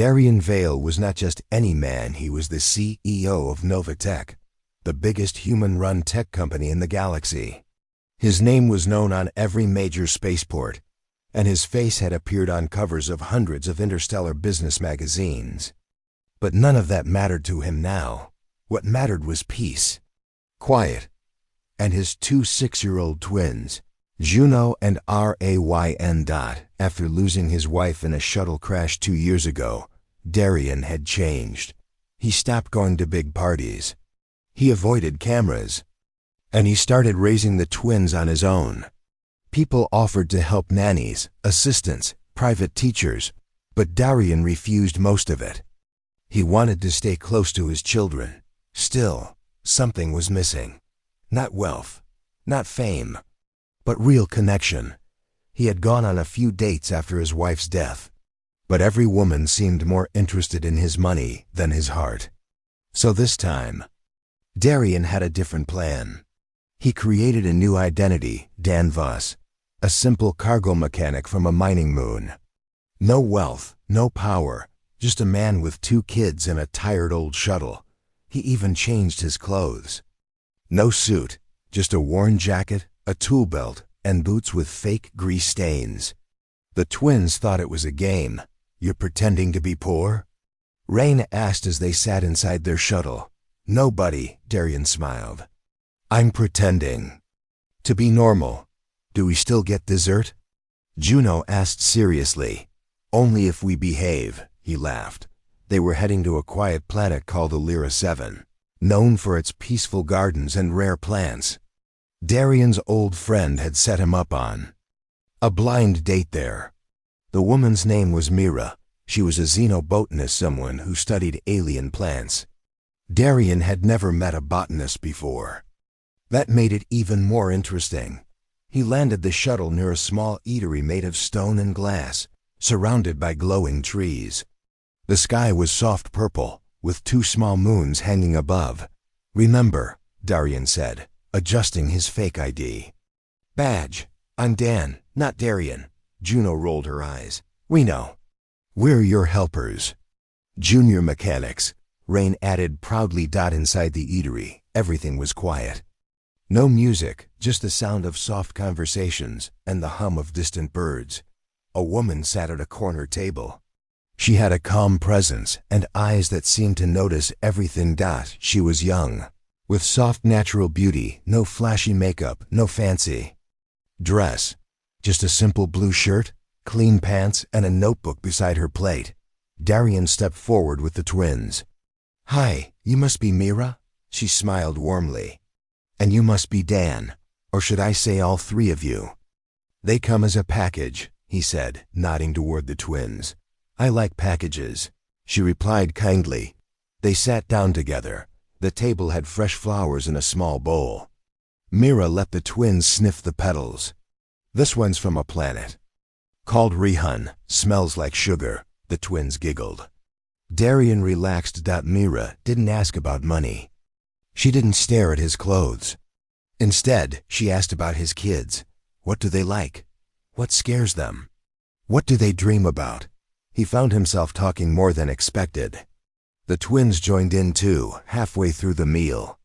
Darian Vale was not just any man, he was the CEO of Novatech, the biggest human-run tech company in the galaxy. His name was known on every major spaceport, and his face had appeared on covers of hundreds of interstellar business magazines. But none of that mattered to him now. What mattered was peace, quiet, and his two 6-year-old twins, Juno and Rayn. After losing his wife in a shuttle crash 2 years ago, Darian had changed. He stopped going to big parties. He avoided cameras. And he started raising the twins on his own. People offered to help nannies, assistants, private teachers, but Darian refused most of it. He wanted to stay close to his children. Still, something was missing. Not wealth, not fame, but real connection. He had gone on a few dates after his wife's death, but every woman seemed more interested in his money than his heart. So this time, Darian had a different plan. He created a new identity, Dan Voss, a simple cargo mechanic from a mining moon. No wealth, no power, just a man with 2 kids and a tired old shuttle. He even changed his clothes. No suit, just a worn jacket, a tool belt, and boots with fake grease stains. The twins thought it was a game. "You're pretending to be poor?" Rayn asked as they sat inside their shuttle. "Nobody," Darian smiled. "I'm pretending to be normal. Do we still get dessert?" Juno asked seriously. "Only if we behave," he laughed. They were heading to a quiet planet called Lyra 7, known for its peaceful gardens and rare plants. Darian's old friend had set him up on a blind date there. The woman's name was Mira. She was a xenobotanist, someone who studied alien plants. Darian had never met a botanist before. That made it even more interesting. He landed the shuttle near a small eatery made of stone and glass, surrounded by glowing trees. The sky was soft purple, with 2 small moons hanging above. "Remember," Darian said, adjusting his fake ID. "Badge, I'm Dan, not Darian." Juno rolled her eyes. "We know. We're your helpers. Junior mechanics," Rayn added proudly. Inside the eatery, everything was quiet. No music, just the sound of soft conversations and the hum of distant birds. A woman sat at a corner table. She had a calm presence and eyes that seemed to notice everything. She was young, with soft natural beauty, no flashy makeup, no fancy dress, just a simple blue shirt, clean pants, and a notebook beside her plate. Darian stepped forward with the twins. "Hi, you must be Mira?" She smiled warmly. "And you must be Dan, or should I say all 3 of you?" "They come as a package," he said, nodding toward the twins. "I like packages," she replied kindly. They sat down together. The table had fresh flowers in a small bowl. Mira let the twins sniff the petals. "This one's from a planet called Rihun. Smells like sugar," the twins giggled. Darian relaxed. Mira didn't ask about money. She didn't stare at his clothes. Instead, she asked about his kids. What do they like? What scares them? What do they dream about? He found himself talking more than expected. The twins joined in too, halfway through the meal.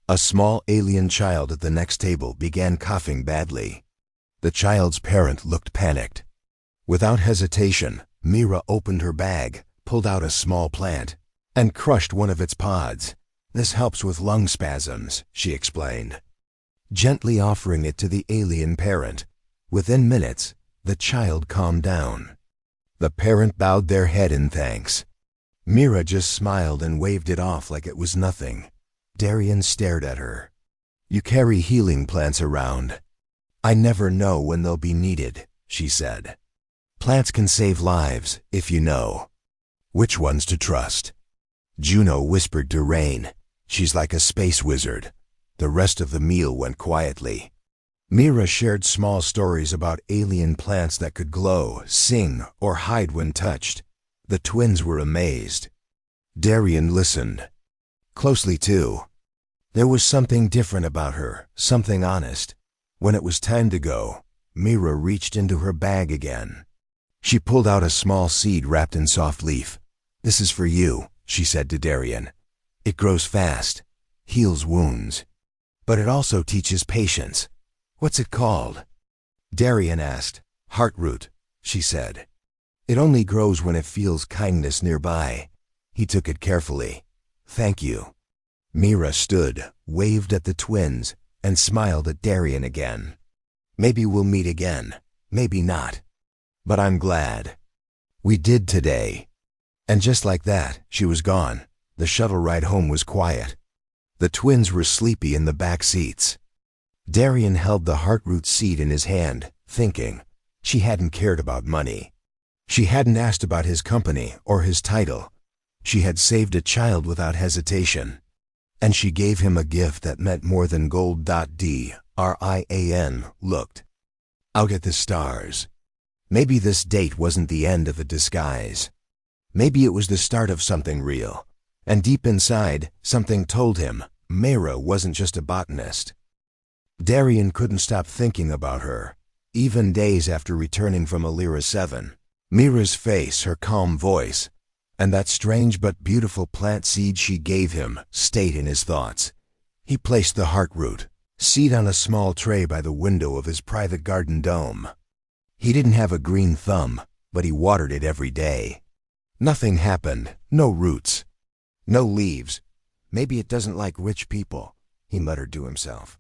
A small alien child at the next table began coughing badly. The child's parent looked panicked. Without hesitation, Mira opened her bag, pulled out a small plant, and crushed one of its pods. "This helps with lung spasms," she explained, gently offering it to the alien parent. Within minutes, the child calmed down. The parent bowed their head in thanks. Mira just smiled and waved it off like it was nothing. Darian stared at her. "You carry healing plants around." "I never know when they'll be needed," she said. "Plants can save lives, if you know which ones to trust." Juno whispered to Rayn. "She's like a space wizard." The rest of the meal went quietly. Mira shared small stories about alien plants that could glow, sing, or hide when touched. The twins were amazed. Darian listened closely too. There was something different about her, something honest. When it was time to go, Mira reached into her bag again. She pulled out a small seed wrapped in soft leaf. "This is for you," she said to Darian. "It grows fast, heals wounds, but it also teaches patience." "What's it called?" Darian asked. "Heartroot," she said. "It only grows when it feels kindness nearby." He took it carefully. "Thank you." Mira stood, waved at the twins, and smiled at Darian again. "Maybe we'll meet again, maybe not. But I'm glad we did today." And just like that, she was gone. The shuttle ride home was quiet. The twins were sleepy in the back seats. Darian held the Heartroot seed in his hand, thinking. She hadn't cared about money. She hadn't asked about his company or his title. She had saved a child without hesitation. And she gave him a gift that meant more than gold. Darian looked out at the stars. Maybe this date wasn't the end of a disguise. Maybe it was the start of something real. And deep inside, something told him Mira wasn't just a botanist. Darian couldn't stop thinking about her, even days after returning from Alira 7. Mira's face, her calm voice, and that strange but beautiful plant seed she gave him stayed in his thoughts. He placed the Heartroot seed on a small tray by the window of his private garden dome. He didn't have a green thumb, but he watered it every day. Nothing happened, no roots, no leaves. "Maybe it doesn't like rich people," he muttered to himself.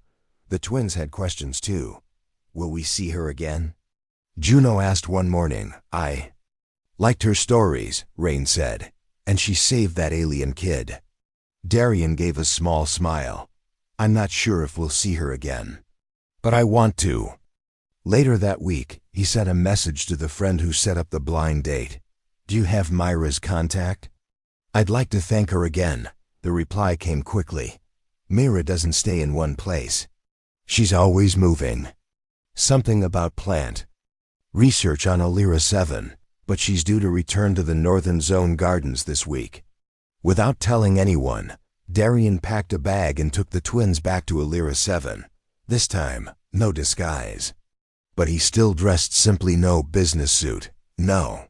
The twins had questions too. "Will we see her again?" Juno asked one morning. "I liked her stories," Rain said, "and she saved that alien kid." Darian gave a small smile. "I'm not sure if we'll see her again, but I want to." Later that week, he sent a message to the friend who set up the blind date. "Do you have Myra's contact? I'd like to thank her again." The reply came quickly. "Mira doesn't stay in one place. She's always moving." Something about plant research on Alira 7, but she's due to return to the Northern Zone Gardens this week. Without telling anyone, Darian packed a bag and took the twins back to Alira 7. This time, no disguise. But he still dressed simply, no business suit, no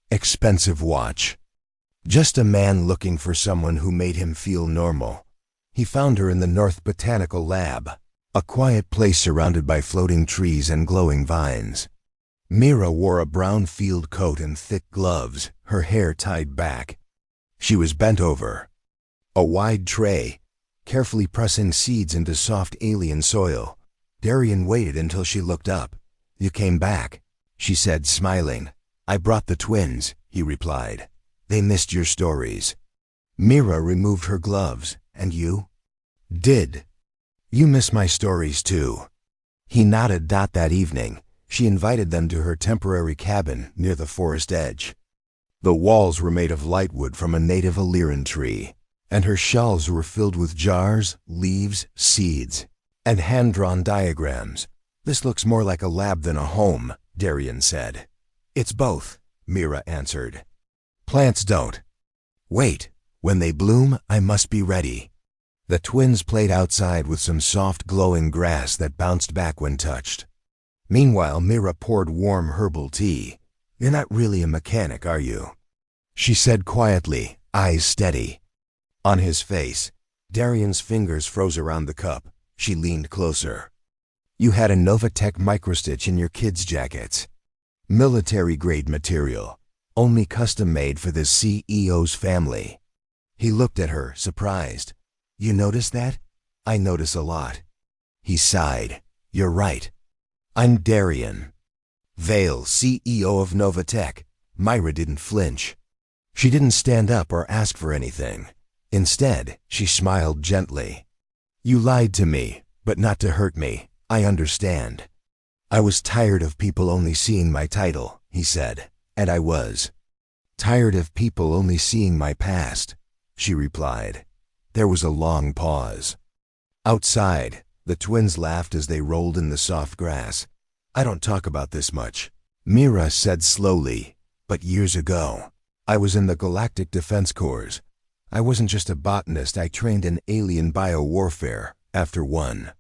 expensive watch. Just a man looking for someone who made him feel normal. He found her in the North Botanical Lab, a quiet place surrounded by floating trees and glowing vines. Mira wore a brown field coat and thick gloves, her hair tied back. She was bent over a wide tray, carefully pressing seeds into soft alien soil. Darian waited until she looked up. "You came back," she said, smiling. "I brought the twins," he replied. "They missed your stories." Mira removed her gloves. "And you?" "Did you miss my stories too?" He nodded. That evening, she invited them to her temporary cabin near the forest edge. The walls were made of lightwood from a native Aliran tree, and her shelves were filled with jars, leaves, seeds, and hand-drawn diagrams. "This looks more like a lab than a home," Darian said. "It's both," Mira answered. "Plants don't wait. When they bloom, I must be ready." The twins played outside with some soft glowing grass that bounced back when touched. Meanwhile, Mira poured warm herbal tea. "You're not really a mechanic, are you?" she said quietly, eyes steady on his face. Darian's fingers froze around the cup. She leaned closer. "You had a Novatech microstitch in your kids' jackets. Military-grade material, only custom-made for the CEO's family." He looked at her, surprised. "You notice that?" "I notice a lot." He sighed. "You're right. I'm Darian Vale, CEO of Novatech." Myra didn't flinch. She didn't stand up or ask for anything. Instead, she smiled gently. "You lied to me, but not to hurt me. I understand." "I was tired of people only seeing my title," he said, "and I was tired of people only seeing my past," she replied. There was a long pause. Outside, the twins laughed as they rolled in the soft grass. "I don't talk about this much," Mira said slowly, "but years ago, I was in the Galactic Defense Corps. I wasn't just a botanist, I trained in alien biowarfare. After one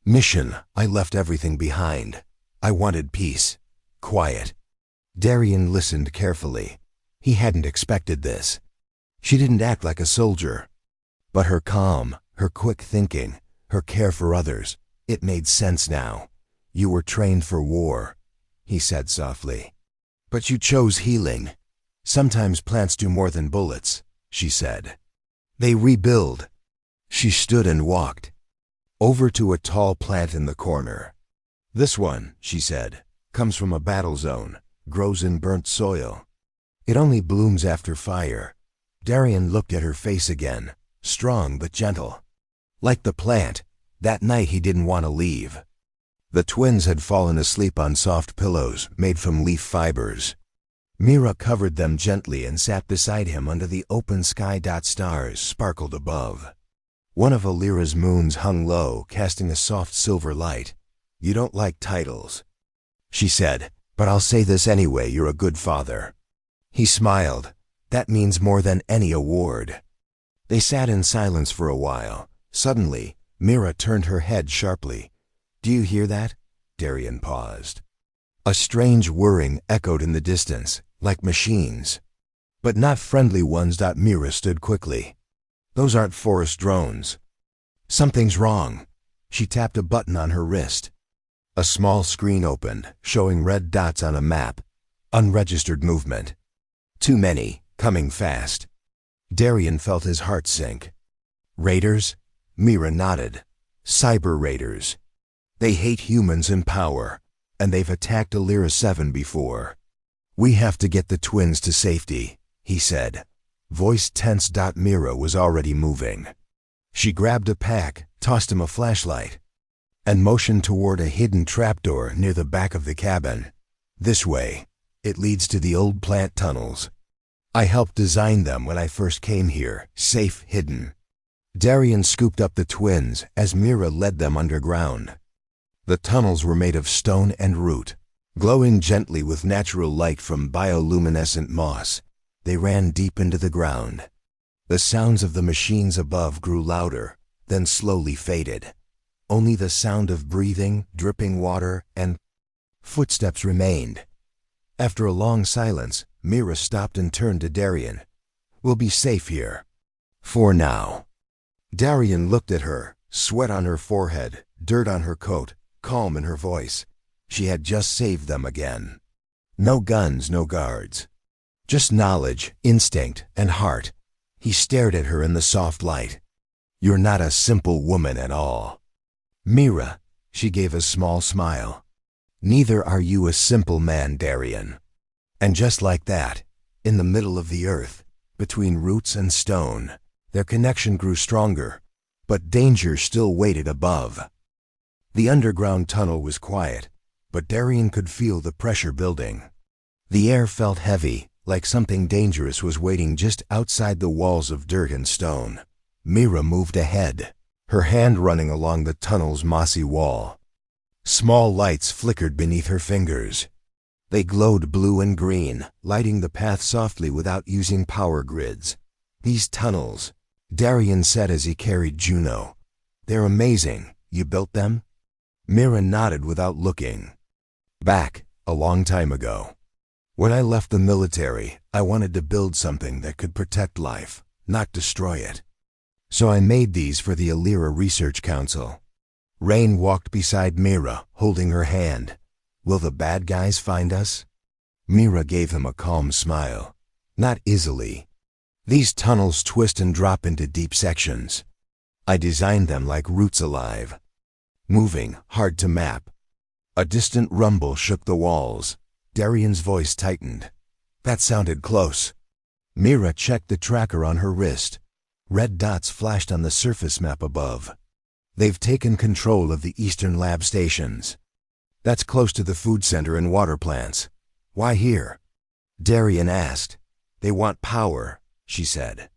mission, I left everything behind. I wanted peace, quiet." Darian listened carefully. He hadn't expected this. She didn't act like a soldier. But her calm, her quick thinking, her care for others, it made sense now. You were trained for war, he said softly. But you chose healing. Sometimes plants do more than bullets, she said. They rebuild. She stood and walked over to a tall plant in the corner. This one, she said, comes from a battle zone, grows in burnt soil. It only blooms after fire. Darian looked at her face again, strong but gentle. Like the plant, that night he didn't want to leave. The twins had fallen asleep on soft pillows made from leaf fibers. Mira covered them gently and sat beside him under the open sky. Stars sparkled above. One of Alira's moons hung low, casting a soft silver light. You don't like titles, she said, but I'll say this anyway, you're a good father. He smiled. That means more than any award. They sat in silence for a while. Suddenly, Mira turned her head sharply. Do you hear that? Darian paused. A strange whirring echoed in the distance, like machines. But not friendly ones. Mira stood quickly. Those aren't forest drones. Something's wrong. She tapped a button on her wrist. A small screen opened, showing red dots on a map. Unregistered movement. Too many, coming fast. Darian felt his heart sink. Raiders? Mira nodded. Cyber raiders. They hate humans in power, and they've attacked Alira 7 before. We have to get the twins to safety, he said. Voice tense. Mira was already moving. She grabbed a pack, tossed him a flashlight, and motioned toward a hidden trapdoor near the back of the cabin. This way. It leads to the old plant tunnels. I helped design them when I first came here, safe, hidden. Darian scooped up the twins as Mira led them underground. The tunnels were made of stone and root, glowing gently with natural light from bioluminescent moss. They ran deep into the ground. The sounds of the machines above grew louder, then slowly faded. Only the sound of breathing, dripping water, and footsteps remained. After a long silence, Mira stopped and turned to Darian. We'll be safe here. For now. Darian looked at her, sweat on her forehead, dirt on her coat, calm in her voice. She had just saved them again. No guns, no guards. Just knowledge, instinct, and heart. He stared at her in the soft light. You're not a simple woman at all. Mira, she gave a small smile. Neither are you a simple man, Darian. And just like that, in the middle of the earth, between roots and stone, their connection grew stronger, but danger still waited above. The underground tunnel was quiet, but Darian could feel the pressure building. The air felt heavy, like something dangerous was waiting just outside the walls of dirt and stone. Mira moved ahead, her hand running along the tunnel's mossy wall. Small lights flickered beneath her fingers. They glowed blue and green, lighting the path softly without using power grids. These tunnels, Darian said as he carried Juno. They're amazing. You built them? Mira nodded without looking. Back, a long time ago. When I left the military, I wanted to build something that could protect life, not destroy it. So I made these for the Alira Research Council. Rain walked beside Mira, holding her hand. Will the bad guys find us? Mira gave him a calm smile. Not easily. These tunnels twist and drop into deep sections. I designed them like roots alive. Moving, hard to map. A distant rumble shook the walls. Darian's voice tightened. That sounded close. Mira checked the tracker on her wrist. Red dots flashed on the surface map above. They've taken control of the eastern lab stations. That's close to the food center and water plants. Why here? Darian asked. They want power, she said.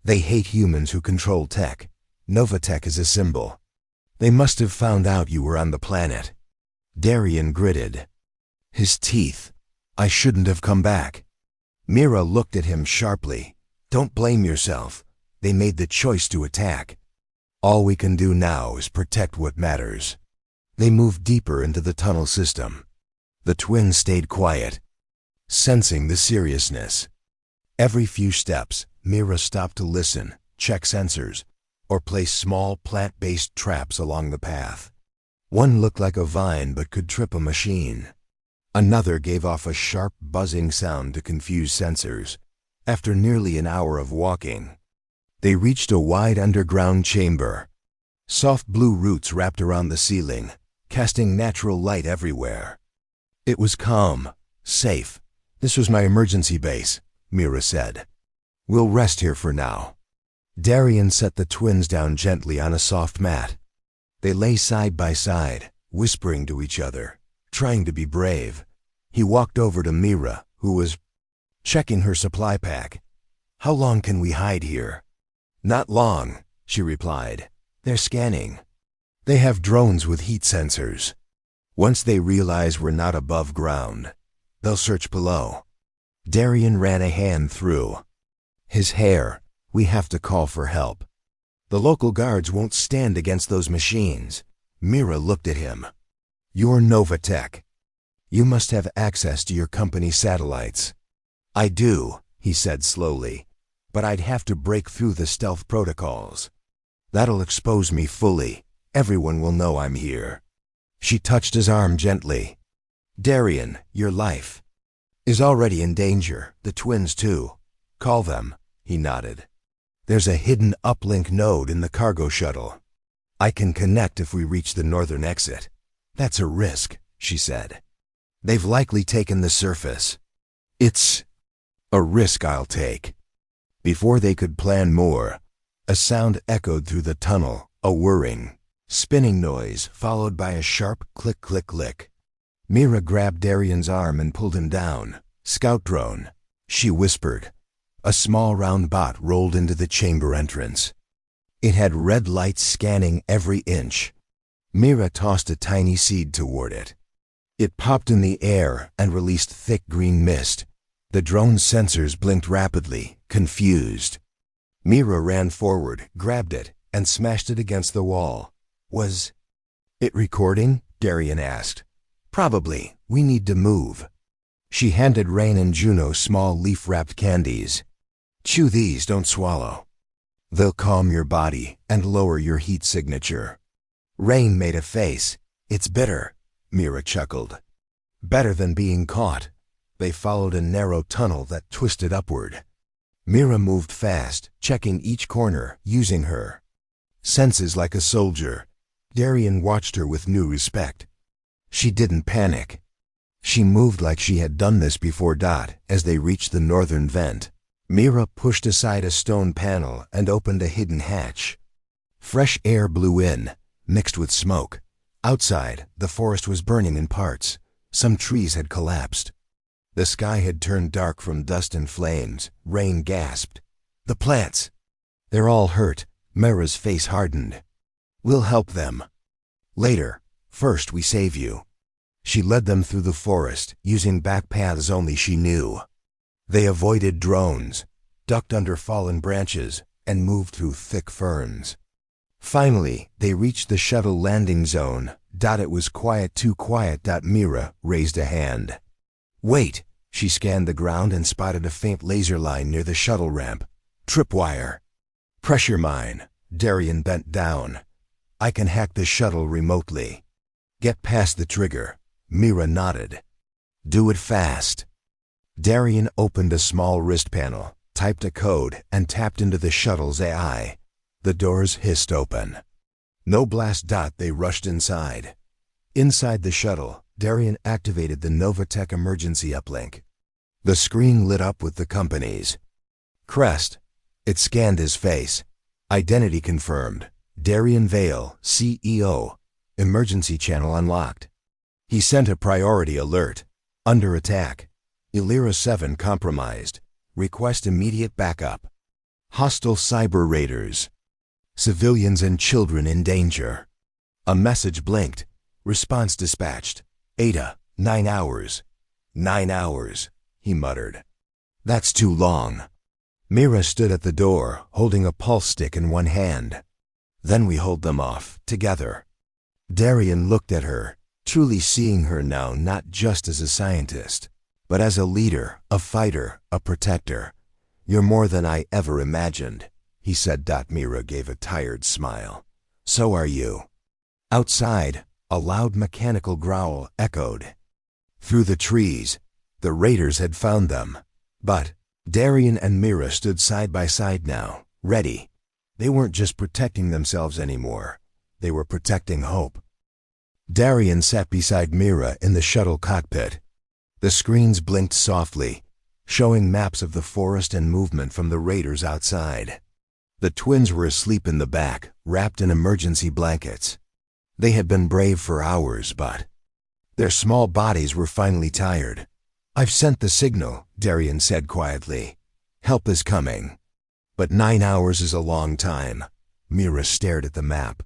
They hate humans who control tech. Novatech is a symbol. They must have found out you were on the planet. Darian gritted. His teeth. I shouldn't have come back. Mira looked at him sharply. Don't blame yourself. They made the choice to attack. All we can do now is protect what matters. They moved deeper into the tunnel system. The twins stayed quiet, sensing the seriousness. Every few steps, Mira stopped to listen, check sensors, or place small plant-based traps along the path. One looked like a vine but could trip a machine. Another gave off a sharp, buzzing sound to confuse sensors. After nearly an hour of walking, they reached a wide underground chamber. Soft blue roots wrapped around the ceiling, casting natural light everywhere. It was calm, safe. "This was my emergency base," Mira said. "We'll rest here for now." Darian set the twins down gently on a soft mat. They lay side by side, whispering to each other, trying to be brave. He walked over to Mira, who was checking her supply pack. "How long can we hide here?" "Not long," she replied. "They're scanning. They have drones with heat sensors. Once they realize we're not above ground, they'll search below." Darian ran a hand through his hair. "We have to call for help. The local guards won't stand against those machines." Mira looked at him. "You're Novatech. You must have access to your company's satellites." "I do," he said slowly, "but I'd have to break through the stealth protocols. That'll expose me fully. Everyone will know I'm here." She touched his arm gently. "Darian, your life is already in danger. The twins too. Call them." He nodded. "There's a hidden uplink node in the cargo shuttle. I can connect if we reach the northern exit." "That's a risk," she said. "They've likely taken the surface." "It's a risk I'll take." Before they could plan more, a sound echoed through the tunnel, a whirring, spinning noise followed by a sharp click, click, click. Mira grabbed Darian's arm and pulled him down. "Scout drone," she whispered. A small round bot rolled into the chamber entrance. It had red lights scanning every inch. Mira tossed a tiny seed toward it. It popped in the air and released thick green mist. The drone's sensors blinked rapidly, confused. Mira ran forward, grabbed it, and smashed it against the wall. "Was it recording?" Darian asked. "Probably. We need to move." She handed Rain and Juno small leaf-wrapped candies. "Chew these, don't swallow. They'll calm your body and lower your heat signature." Rain made a face. "It's bitter," Mira chuckled. "Better than being caught." They followed a narrow tunnel that twisted upward. Mira moved fast, checking each corner, using her senses like a soldier. Darian watched her with new respect. She didn't panic. She moved like she had done this before. As they reached the northern vent, Mira pushed aside a stone panel and opened a hidden hatch. Fresh air blew in, mixed with smoke. Outside, the forest was burning in parts. Some trees had collapsed. The sky had turned dark from dust and flames. Rain gasped. "The plants! They're all hurt." Mira's face hardened. "We'll help them later. First, we save you." She led them through the forest, using back paths only she knew. They avoided drones, ducked under fallen branches, and moved through thick ferns. Finally, they reached the shuttle landing zone. It was quiet, too quiet. Mira raised a hand. "Wait!" She scanned the ground and spotted a faint laser line near the shuttle ramp. "Tripwire." "Pressure mine." Darian bent down. "I can hack the shuttle remotely." "Get past the trigger." Mira nodded. "Do it fast." Darian opened a small wrist panel, typed a code, and tapped into the shuttle's AI. The doors hissed open. No blast. They rushed inside. Inside the shuttle, Darian activated the Novatech emergency uplink. The screen lit up with the company's crest. It scanned his face. Identity confirmed. Darian Vale, CEO. Emergency channel unlocked. He sent a priority alert. Under attack. Illyria 7 compromised. Request immediate backup. Hostile cyber raiders. Civilians and children in danger. A message blinked. Response dispatched. Ada, 9 hours. 9 hours, he muttered. That's too long. Mira stood at the door, holding a pulse stick in one hand. Then we hold them off, together. Darian looked at her, truly seeing her now not just as a scientist, but as a leader, a fighter, a protector. You're more than I ever imagined, he said. Mira gave a tired smile. So are you. Outside, a loud mechanical growl echoed. Through the trees, the raiders had found them. But Darian and Mira stood side by side now, ready. They weren't just protecting themselves anymore. They were protecting hope. Darian sat beside Mira in the shuttle cockpit. The screens blinked softly, showing maps of the forest and movement from the raiders outside. The twins were asleep in the back, wrapped in emergency blankets. They had been brave for hours, but their small bodies were finally tired. I've sent the signal, Darian said quietly. Help is coming. But 9 hours is a long time. Mira stared at the map.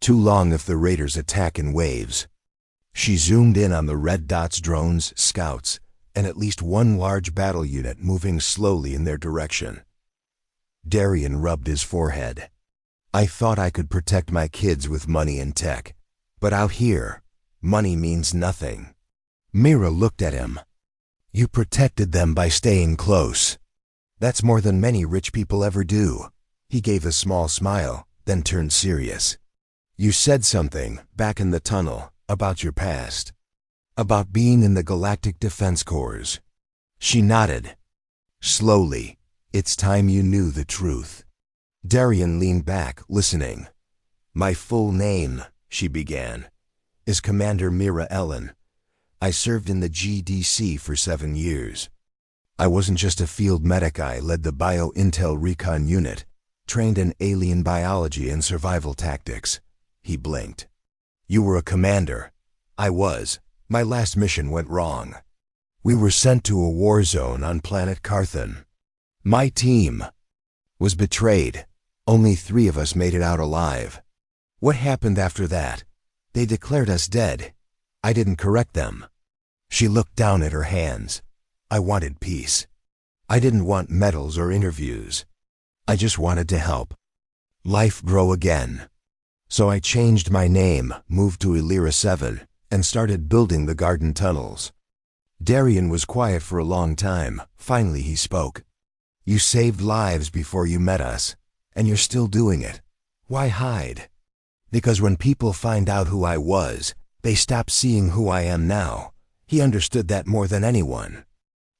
Too long if the raiders attack in waves. She zoomed in on the red dots, drones, scouts, and at least one large battle unit moving slowly in their direction. Darian rubbed his forehead. I thought I could protect my kids with money and tech, but out here, money means nothing. Mira looked at him. You protected them by staying close. That's more than many rich people ever do. He gave a small smile, then turned serious. You said something, back in the tunnel, about your past. About being in the Galactic Defense Corps. She nodded. Slowly, it's time you knew the truth. Darian leaned back, listening. My full name, she began, is Commander Mira Ellen. I served in the GDC for 7 years. I wasn't just a field medic, I led the Bio-Intel Recon Unit, trained in alien biology and survival tactics. He blinked. You were a commander. I was. My last mission went wrong. We were sent to a war zone on planet Carthan. My team was betrayed. Only 3 of us made it out alive. What happened after that? They declared us dead. I didn't correct them. She looked down at her hands. I wanted peace. I didn't want medals or interviews. I just wanted to help life grow again. So I changed my name, moved to Illyria 7, and started building the garden tunnels. Darian was quiet for a long time. Finally he spoke. You saved lives before you met us, and you're still doing it. Why hide? Because when people find out who I was, they stop seeing who I am now. He understood that more than anyone.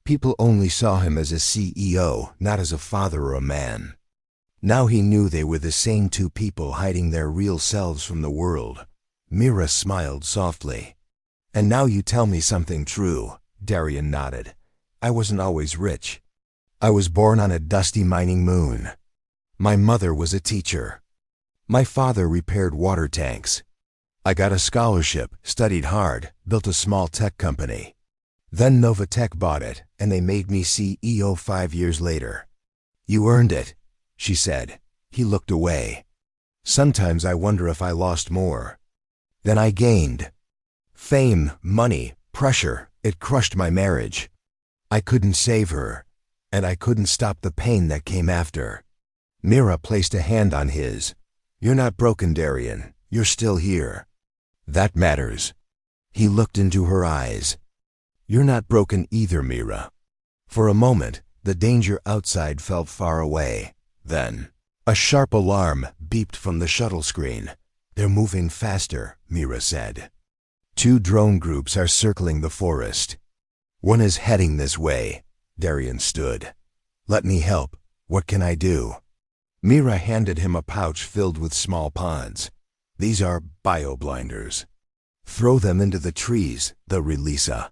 People only saw him as a CEO, not as a father or a man. Now he knew they were the same 2 people hiding their real selves from the world. Mira smiled softly. And now you tell me something true. Darian nodded. I wasn't always rich. I was born on a dusty mining moon. My mother was a teacher. My father repaired water tanks. I got a scholarship, studied hard, built a small tech company. Then Novatech bought it, and they made me CEO 5 years later. You earned it, she said. He looked away. Sometimes I wonder if I lost more than I gained. Fame, money, pressure, it crushed my marriage. I couldn't save her, and I couldn't stop the pain that came after. Mira placed a hand on his. You're not broken, Darian. You're still here. That matters. He looked into her eyes. You're not broken either, Mira. For a moment, the danger outside felt far away. Then, a sharp alarm beeped from the shuttle screen. They're moving faster, Mira said. 2 drone groups are circling the forest. One is heading this way. Darian stood. Let me help. What can I do? Mira handed him a pouch filled with small pods. These are bio-blinders. Throw them into the trees, they'll release a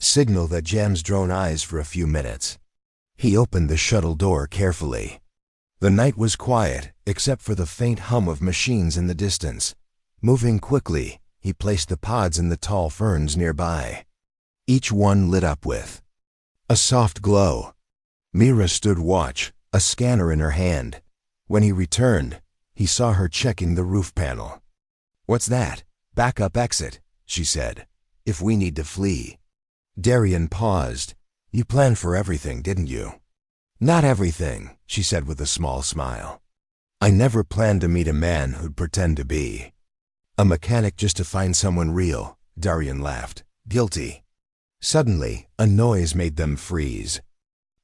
signal that jams drone eyes for a few minutes. He opened the shuttle door carefully. The night was quiet, except for the faint hum of machines in the distance. Moving quickly, he placed the pods in the tall ferns nearby. Each one lit up with a soft glow. Mira stood watch, a scanner in her hand. When he returned, he saw her checking the roof panel. What's that? Backup exit, she said. If we need to flee. Darian paused. You planned for everything, didn't you? Not everything, she said with a small smile. I never planned to meet a man who'd pretend to be a mechanic just to find someone real. Darian laughed. Guilty. Suddenly, a noise made them freeze.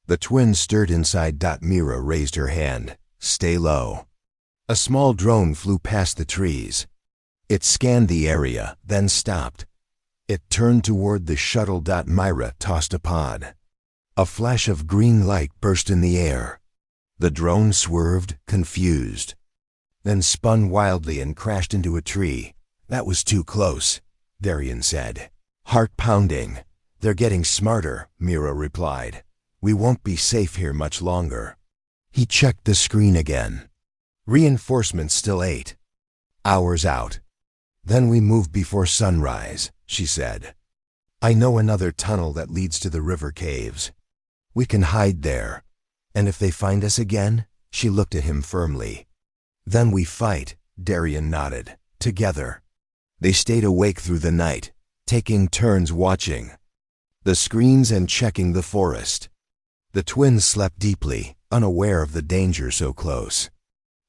The twins stirred inside. Mira raised her hand. Stay low. A small drone flew past the trees. It scanned the area, then stopped. It turned toward the shuttle. Mira tossed a pod. A flash of green light burst in the air. The drone swerved, confused, then spun wildly and crashed into a tree. That was too close, Darian said. Heart pounding. They're getting smarter, Mira replied. We won't be safe here much longer. He checked the screen again. Reinforcements still 8 hours out. Then we move before sunrise, she said. I know another tunnel that leads to the river caves. We can hide there. And if they find us again? She looked at him firmly. Then we fight, Darian nodded. Together. They stayed awake through the night, taking turns watching the screens and checking the forest. The twins slept deeply, unaware of the danger so close.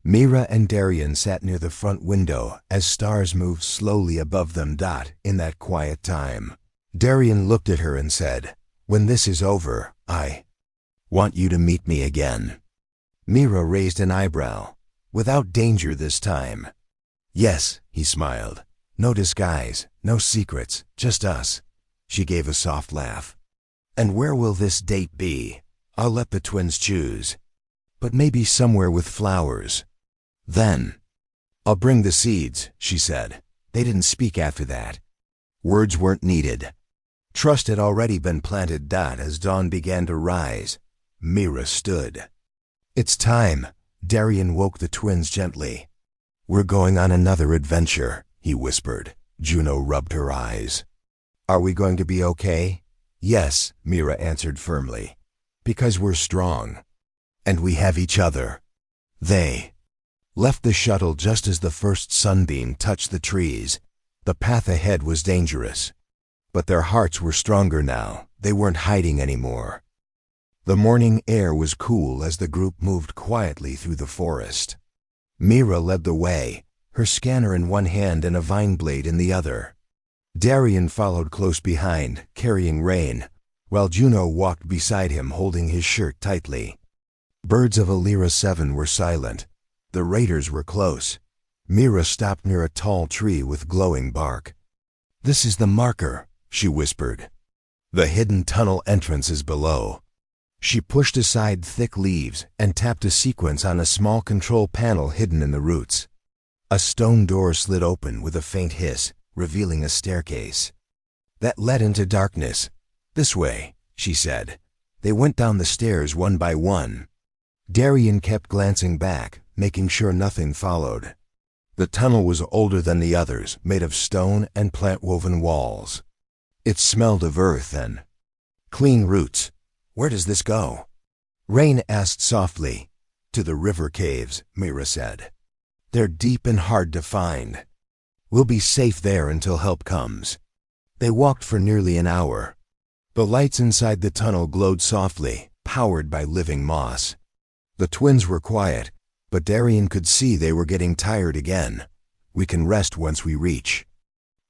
Mira and Darian sat near the front window as stars moved slowly above them. In that quiet time, Darian looked at her and said, When this is over, I want you to meet me again. Mira raised an eyebrow. Without danger this time. Yes, he smiled. No disguise, no secrets, just us. She gave a soft laugh. And where will this date be? I'll let the twins choose. But maybe somewhere with flowers. Then, I'll bring the seeds, she said. They didn't speak after that. Words weren't needed. Trust had already been planted. As dawn began to rise, Mira stood. It's time. Darian woke the twins gently. We're going on another adventure, he whispered. Juno rubbed her eyes. Are we going to be okay? Yes, Mira answered firmly. Because we're strong. And we have each other. They left the shuttle just as the first sunbeam touched the trees. The path ahead was dangerous. But their hearts were stronger now. They weren't hiding anymore. The morning air was cool as the group moved quietly through the forest. Mira led the way, her scanner in one hand and a vine blade in the other. Darian followed close behind, carrying Rain, while Juno walked beside him holding his shirt tightly. Birds of Alira 7 were silent. The raiders were close. Mira stopped near a tall tree with glowing bark. This is the marker, she whispered. The hidden tunnel entrance is below. She pushed aside thick leaves and tapped a sequence on a small control panel hidden in the roots. A stone door slid open with a faint hiss, revealing a staircase that led into darkness. This way, she said. They went down the stairs one by one. Darian kept glancing back, making sure nothing followed. The tunnel was older than the others, made of stone and plant-woven walls. It smelled of earth and clean roots. Where does this go? Rain asked softly. To the river caves, Mira said. They're deep and hard to find. We'll be safe there until help comes. They walked for nearly an hour. The lights inside the tunnel glowed softly, powered by living moss. The twins were quiet, but Darian could see they were getting tired again. We can rest once we reach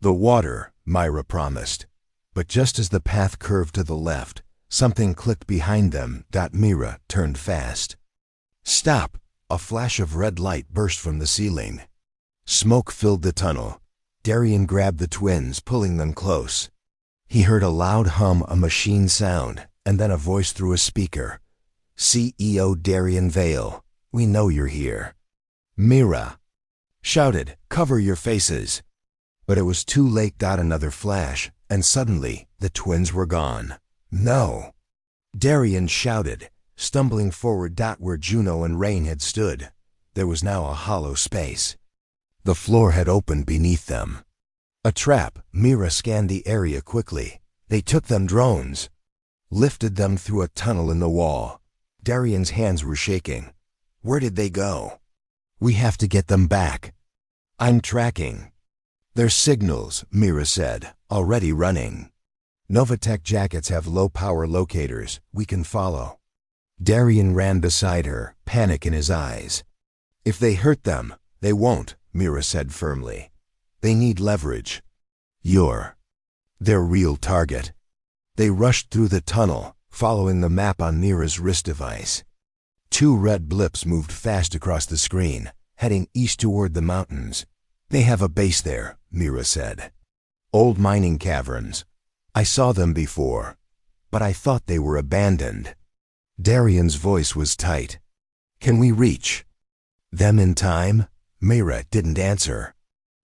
the water, Mira promised. But just as the path curved to the left, something clicked behind them. Mira turned fast. Stop! A flash of red light burst from the ceiling. Smoke filled the tunnel. Darian grabbed the twins, pulling them close. He heard a loud hum, a machine sound, and then a voice through a speaker. CEO Darian Vale, we know you're here. Mira shouted, cover your faces. But it was too late. Another flash, and suddenly the twins were gone. No! Darian shouted, stumbling forward. Where Juno and Rain had stood, there was now a hollow space. The floor had opened beneath them. A trap. Mira scanned the area quickly. They took them drones, lifted them through a tunnel in the wall. Darian's hands were shaking. Where did they go? We have to get them back. I'm tracking their signals, Mira said, already running. Novatech jackets have low-power locators. We can follow. Darian ran beside her, panic in his eyes. If they hurt them, they won't, Mira said firmly. They need leverage. You're their real target. They rushed through the tunnel, following the map on Mira's wrist device. 2 red blips moved fast across the screen, heading east toward the mountains. They have a base there, Mira said. Old mining caverns. I saw them before, but I thought they were abandoned. Darian's voice was tight. Can we reach them in time? Mira didn't answer.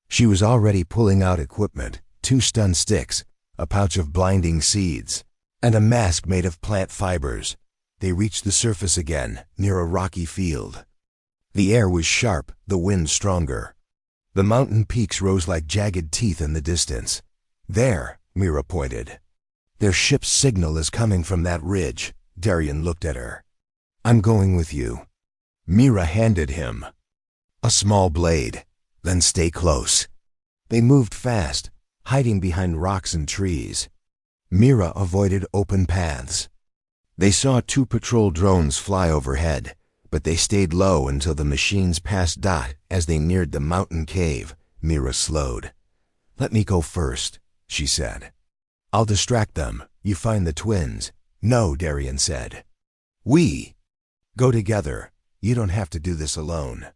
She was already pulling out equipment, 2 stun sticks, a pouch of blinding seeds, and a mask made of plant fibers. They reached the surface again, near a rocky field. The air was sharp, the wind stronger. The mountain peaks rose like jagged teeth in the distance. There, Mira pointed. Their ship's signal is coming from that ridge. Darian looked at her. I'm going with you. Mira handed him a small blade. Then stay close. They moved fast, hiding behind rocks and trees. Mira avoided open paths. They saw 2 patrol drones fly overhead, but they stayed low until the machines passed Dot. As they neared the mountain cave, Mira slowed. Let me go first, she said. I'll distract them. You find the twins. No, Darian said. We go together. You don't have to do this alone.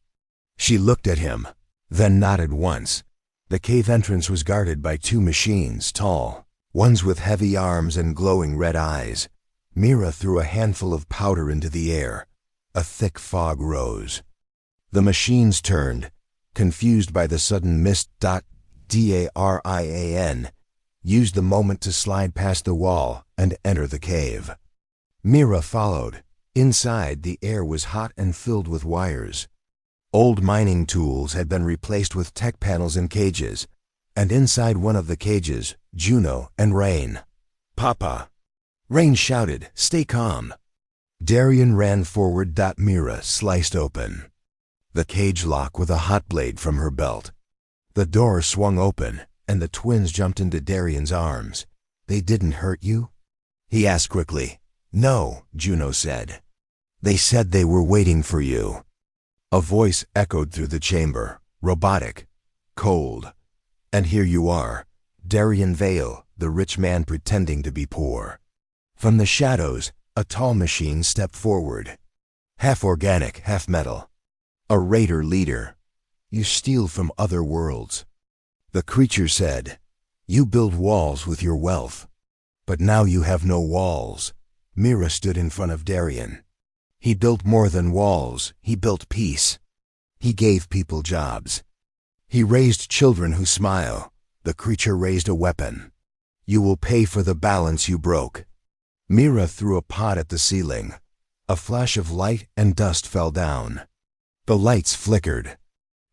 She looked at him, then nodded once. The cave entrance was guarded by 2 machines, tall, ones with heavy arms and glowing red eyes. Mira threw a handful of powder into the air. A thick fog rose. The machines turned, confused by the sudden mist. Darian used the moment to slide past the wall and enter the cave. Mira followed. Inside, the air was hot and filled with wires. Old mining tools had been replaced with tech panels in cages, and inside one of the cages, Juno and Rain. Papa! Rain shouted, stay calm. Darian ran forward. Mira sliced open the cage lock with a hot blade from her belt. The door swung open, and the twins jumped into Darian's arms. They didn't hurt you? He asked quickly. No, Juno said. They said they were waiting for you. A voice echoed through the chamber, robotic, cold. And here you are, Darian Vale, the rich man pretending to be poor. From the shadows, a tall machine stepped forward. Half organic, half metal. A raider leader. You steal from other worlds. The creature said, you build walls with your wealth. But now you have no walls. Mira stood in front of Darian. He built more than walls. He built peace. He gave people jobs. He raised children who smile. The creature raised a weapon. You will pay for the balance you broke. Mira threw a pot at the ceiling. A flash of light and dust fell down. The lights flickered.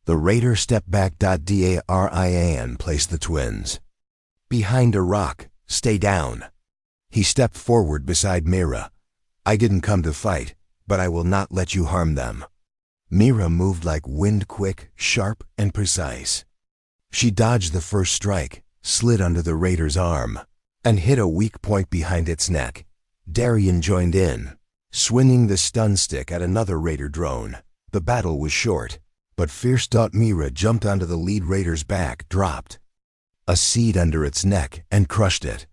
The raider stepped back. Darian placed the twins behind a rock. Stay down. He stepped forward beside Mira. I didn't come to fight, but I will not let you harm them. Mira moved like wind, quick, sharp, and precise. She dodged the first strike, slid under the raider's arm, and hit a weak point behind its neck. Darian joined in, swinging the stun stick at another raider drone. The battle was short, but fierce. Mira jumped onto the lead raider's back, dropped a seed under its neck, and crushed it.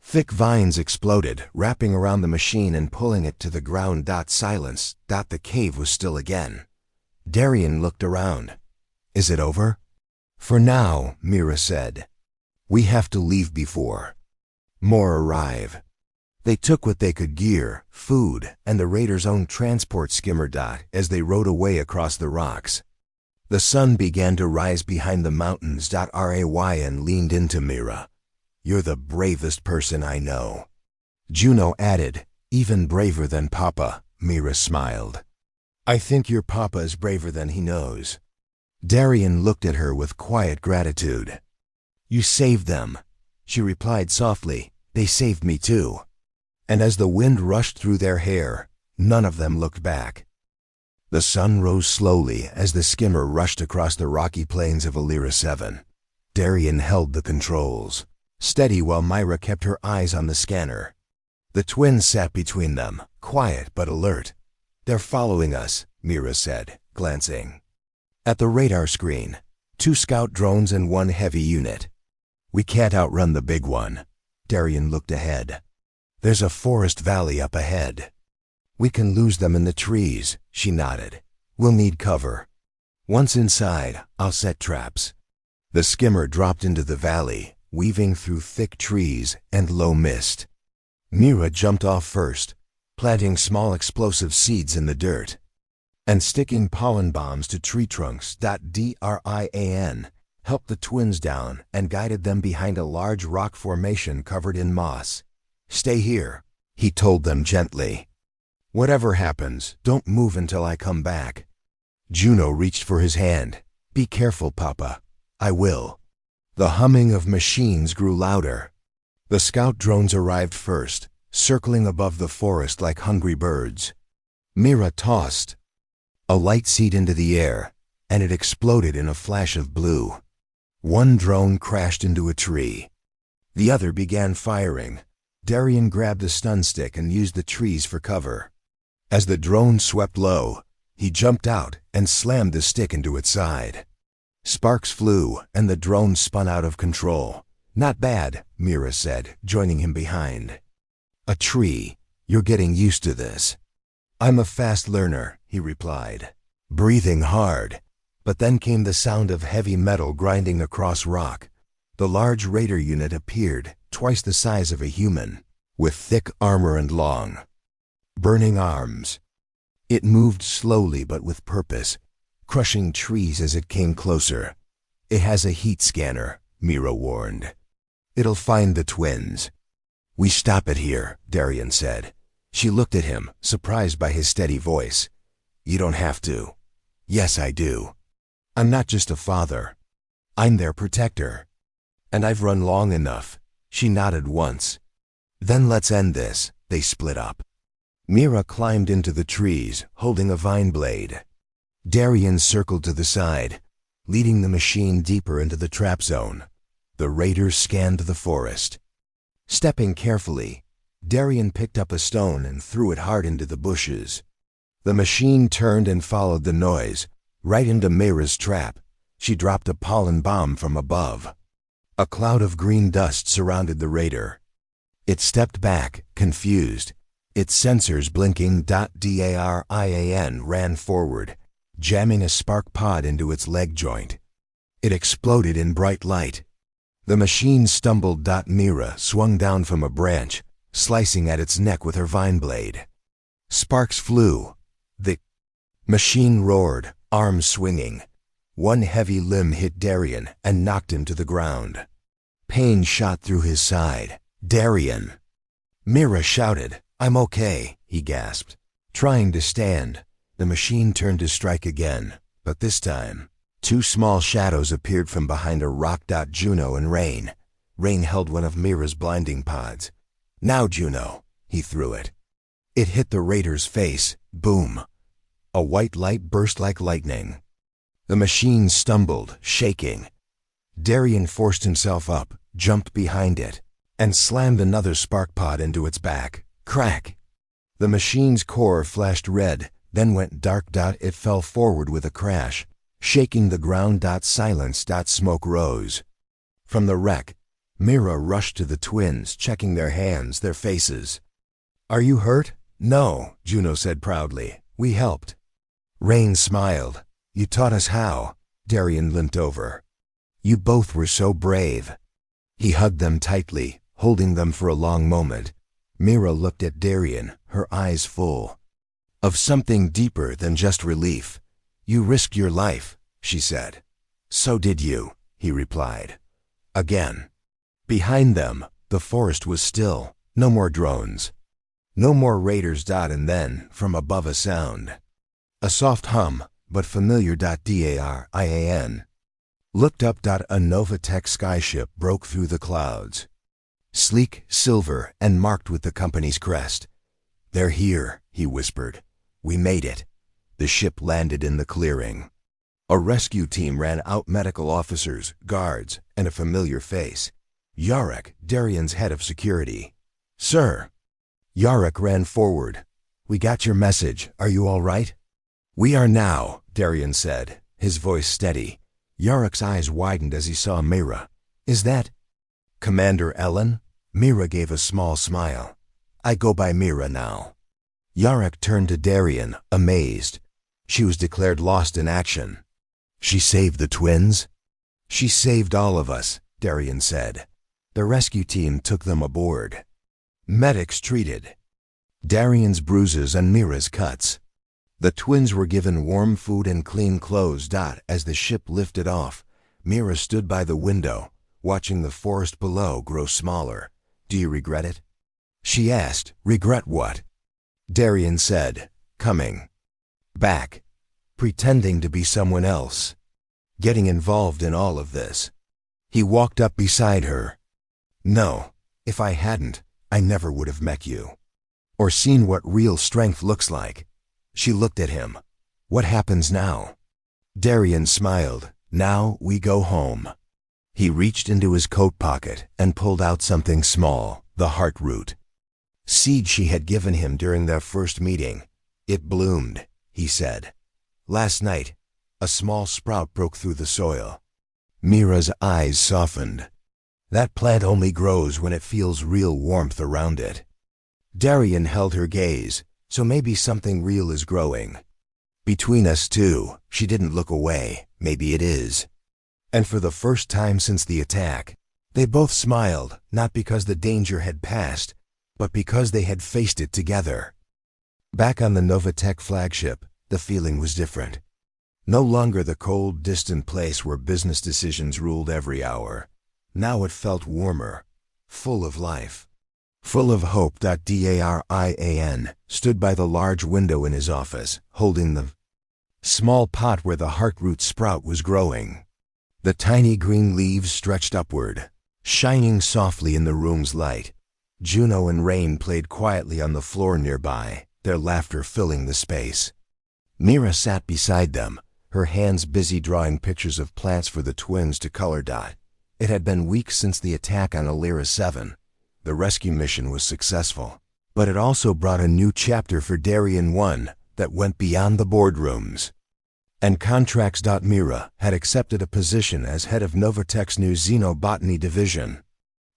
Thick vines exploded, wrapping around the machine and pulling it to the ground. Silence. The cave was still again. Darian looked around. Is it over? For now, Mira said. We have to leave before more arrive. They took what they could: gear, food, and the raider's own transport skimmer. As they rode away across the rocks, the sun began to rise behind the mountains. Ryan leaned into Mira. You're the bravest person I know. Juno added, even braver than Papa. Mira smiled. I think your Papa is braver than he knows. Darian looked at her with quiet gratitude. You saved them, she replied softly. They saved me too. And as the wind rushed through their hair, none of them looked back. The sun rose slowly as the skimmer rushed across the rocky plains of Alira 7. Darian held the controls, steady while Mira kept her eyes on the scanner. The twins sat between them, quiet but alert. They're following us, Mira said, glancing at the radar screen. 2 scout drones and 1 heavy unit. We can't outrun the big one. Darian looked ahead. There's a forest valley up ahead. We can lose them in the trees, she nodded. We'll need cover. Once inside, I'll set traps. The skimmer dropped into the valley, weaving through thick trees and low mist. Mira jumped off first, planting small explosive seeds in the dirt, and sticking pollen bombs to tree trunks. Drian helped the twins down and guided them behind a large rock formation covered in moss. Stay here, he told them gently. Whatever happens, don't move until I come back. Juno reached for his hand. Be careful, Papa. I will. The humming of machines grew louder. The scout drones arrived first, circling above the forest like hungry birds. Mira tossed a light seed into the air, and it exploded in a flash of blue. One drone crashed into a tree. The other began firing. Darian grabbed a stun stick and used the trees for cover. As the drone swept low, he jumped out and slammed the stick into its side. Sparks flew, and the drone spun out of control. Not bad, Mira said, joining him behind. A tree. You're getting used to this. I'm a fast learner, he replied, breathing hard. But then came the sound of heavy metal grinding across rock. The large raider unit appeared, twice the size of a human, with thick armor and long, burning arms. It moved slowly but with purpose, crushing trees as it came closer. It has a heat scanner, Mira warned. It'll find the twins. We stop it here, Darian said. She looked at him, surprised by his steady voice. You don't have to. Yes, I do. I'm not just a father. I'm their protector. And I've run long enough. She nodded once. Then let's end this. They split up. Mira climbed into the trees, holding a vine blade. Darian circled to the side, leading the machine deeper into the trap zone. The raiders scanned the forest. Stepping carefully, Darian picked up a stone and threw it hard into the bushes. The machine turned and followed the noise, right into Mira's trap. She dropped a pollen bomb from above. A cloud of green dust surrounded the raider. It stepped back, confused. Its sensors blinking. Darian ran forward, jamming a spark pod into its leg joint. It exploded in bright light. The machine stumbled. Mira swung down from a branch, slicing at its neck with her vine blade. Sparks flew. The machine roared, arms swinging. One heavy limb hit Darian and knocked him to the ground. Pain shot through his side. Darian! Mira shouted. I'm okay, he gasped. Trying to stand, the machine turned to strike again, but this time, two small shadows appeared from behind a rock. Juno and Rain. Rain held one of Mira's blinding pods. Now, Juno, he threw it. It hit the raider's face. Boom. A white light burst like lightning. The machine stumbled, shaking. Darian forced himself up, jumped behind it, and slammed another spark pod into its back. Crack! The machine's core flashed red, then went dark. It fell forward with a crash, shaking the ground. Silence. Smoke rose. From the wreck, Mira rushed to the twins, checking their hands, their faces. Are you hurt? No, Juno said proudly. We helped. Rain smiled. You taught us how. Darian limped over. You both were so brave. He hugged them tightly, holding them for a long moment. Mira looked at Darian, her eyes full of something deeper than just relief. You risked your life, she said. So did you, he replied. Again. Behind them, the forest was still. No more drones. No more raiders. And then, from above, a sound. A soft hum, but familiar. Darian looked up. A Novatech skyship broke through the clouds. Sleek, silver, and marked with the company's crest. They're here, he whispered. We made it. The ship landed in the clearing. A rescue team ran out, medical officers, guards, and a familiar face. Yarek, Darian's head of security. Sir. Yarek ran forward. We got your message. Are you all right? We are now, Darian said, his voice steady. Yarek's eyes widened as he saw Mira. Is that Commander Ellen? Mira gave a small smile. I go by Mira now." Yarek turned to Darian, amazed. She was declared lost in action. "She saved the twins?" "She saved all of us," Darian said. "The rescue team took them aboard. Medics treated Darian's bruises and Mira's cuts. The twins were given warm food and clean clothes. As the ship lifted off, Mira stood by the window, watching the forest below grow smaller. "Do you regret it?" she asked. "Regret what?" Darian said, "Coming back, pretending to be someone else, getting involved in all of this." He walked up beside her. "No, if I hadn't, I never would have met you, or seen what real strength looks like." She looked at him. "What happens now?" Darian smiled. "Now we go home." He reached into his coat pocket and pulled out something small, the heart root. Seed she had given him during their first meeting. "It bloomed," he said. "Last night, a small sprout broke through the soil." Mira's eyes softened. "That plant only grows when it feels real warmth around it." Darian held her gaze. "So maybe something real is growing. Between us two." She didn't look away. "Maybe it is." And for the first time since the attack, they both smiled, not because the danger had passed, but because they had faced it together. Back on the Novatech flagship, the feeling was different. No longer the cold, distant place where business decisions ruled every hour. Now it felt warmer, full of life. Full of hope. Darian stood by the large window in his office, holding the small pot where the heartroot sprout was growing. The tiny green leaves stretched upward, shining softly in the room's light. Juno and Rain played quietly on the floor nearby, their laughter filling the space. Mira sat beside them, her hands busy drawing pictures of plants for the twins to color. It had been weeks since the attack on Alira 7. The rescue mission was successful, but it also brought a new chapter for Darian 1 that went beyond the boardrooms and contracts. Mira had accepted a position as head of Novatech's new xenobotany division.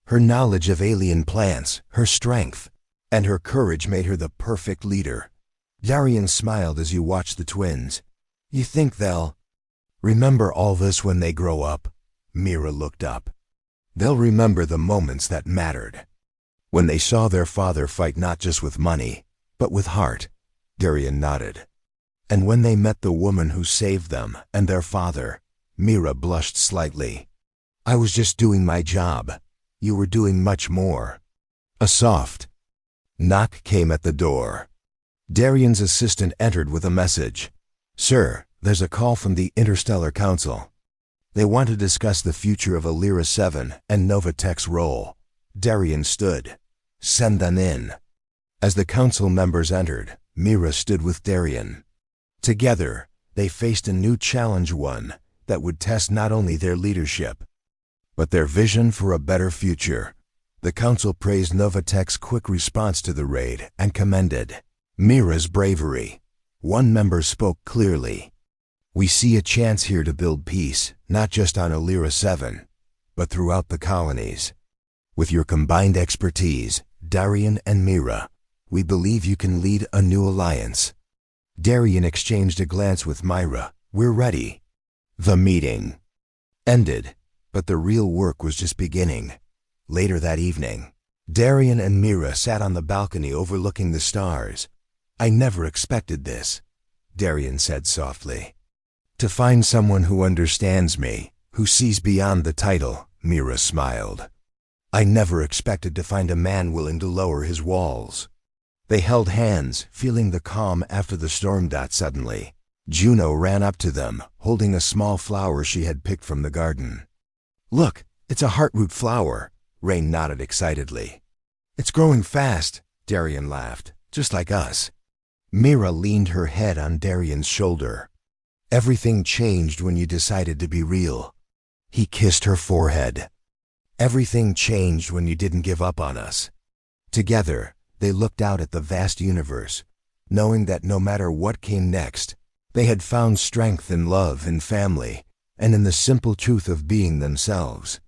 Her knowledge of alien plants, her strength, and her courage made her the perfect leader. Darian smiled as he watched the twins. "You think they'll remember all this when they grow up?" Mira looked up. "They'll remember the moments that mattered. When they saw their father fight not just with money, but with heart." Darian nodded. "And when they met the woman who saved them and their father." Mira blushed slightly. "I was just doing my job. You were doing much more." A soft knock came at the door. Darian's assistant entered with a message. "Sir, there's a call from the Interstellar Council. They want to discuss the future of Alira 7 and Novatech's role." Darian stood. "Send them in." As the council members entered, Mira stood with Darian. Together, they faced a new challenge, one that would test not only their leadership, but their vision for a better future. The council praised Novatech's quick response to the raid and commended Mira's bravery. One member spoke clearly. "We see a chance here to build peace, not just on Alira 7, but throughout the colonies. With your combined expertise, Darian and Mira, we believe you can lead a new alliance." Darian exchanged a glance with Mira. "We're ready." The meeting ended, but the real work was just beginning. Later that evening, Darian and Mira sat on the balcony overlooking the stars. "I never expected this," Darian said softly. "To find someone who understands me, who sees beyond the title," Mira smiled. "I never expected to find a man willing to lower his walls." They held hands, feeling the calm after the storm. Suddenly, Juno ran up to them, holding a small flower she had picked from the garden. "Look, it's a heartroot flower," Rain nodded excitedly. "It's growing fast," Darian laughed. "Just like us." Mira leaned her head on Darian's shoulder. "Everything changed when you decided to be real." He kissed her forehead. "Everything changed when you didn't give up on us." Together, they looked out at the vast universe, knowing that no matter what came next, they had found strength in love and family, and in the simple truth of being themselves.